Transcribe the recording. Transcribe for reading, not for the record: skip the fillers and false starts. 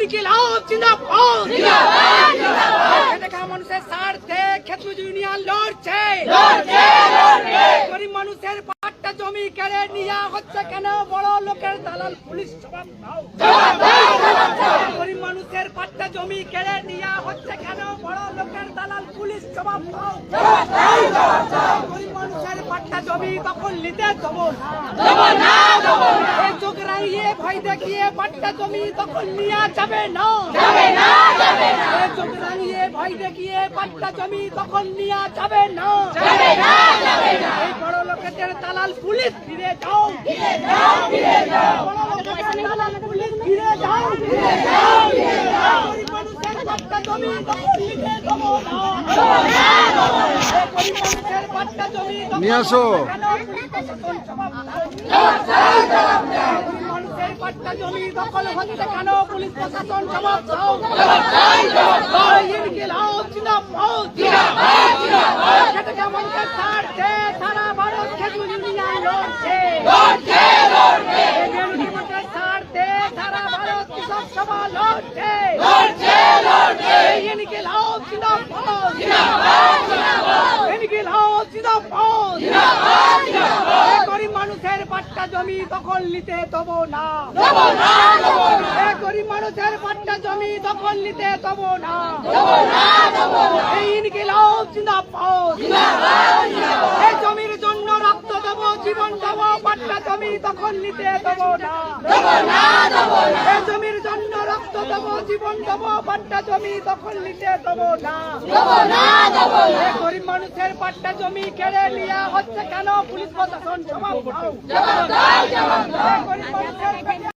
ইনকিলাব জিন্দাবাদ জিন্দাবাদ জিন্দাবাদ এটা মানুষের স্বার্থে ক্ষেত মজুর ইউনিয়ন লড়ছে লড়ছে লড়বে গরিব মানুষের পাট্টা জমি কেড়ে নেওয়া হচ্ছে কেন বড় লোকের দালাল পুলিশ জবাব দাও জবাব দাও গরিব মানুষের পাট্টা জমি কেড়ে নেওয়া হচ্ছে কেন বড় লোকের দালাল পুলিশ জবাব দাও জবাব দাও গরিব মানুষের পাট্টা জমি দখল নিতে দেবো না দেবো না এই চোখ রাঙিয়ে ভয় দেখিয়ে পাট্টা জমি দখল নেওয়া যাবে না এই চোখ রাঙিয়ে ভয় দেখিয়ে পাট্টা জমি দখল নেওয়া যাবে না এই বড় লোকের দালাল পুলিশ ফিরে যাও বড় লোকের দালাল পুলিশ ফিরে যাও গরিব মানুষের পাট্টা জমি দখল নিতে দেবো না গরিব মানুষের পাট্টা জমি নিয়ে আসো মানুষের পাট্টা জমি দখল হচ্ছে কেন পুলিশ প্রশাসন জবাব দাও ইনকিলাব জিন্দাবাদ মানুষের স্বার্থে সারা ভারত খেজুর ইউনিয়ন লড়ছে মানুষের স্বার্থে সারা ভারত কৃষক সভা লড়ছে ইনকিলাব জিন্দাবাদ ইনকিলাব জিন্দাবাদ গরিব মানুষের পাট্টা জমি দখল নিতে দেবো না গরিব মানুষের পাট্টা জমি দখল নিতে দেবো না ইনকিলাব জিন্দাবাদ এই জমির জন্য রক্ত দেবো জীবন দেবো পাট্টা জমি দখল নিতে দেবো না এই জমির জন্য রক্ত দেবো জীবন দেবো পাট্টা জমি দখল নিতে দেবো না গরিব মানুষের পাট্টা জমি কেড়ে নেওয়া হচ্ছে কেন পুলিশ প্রশাসন জবাব দাও গরিব মানুষের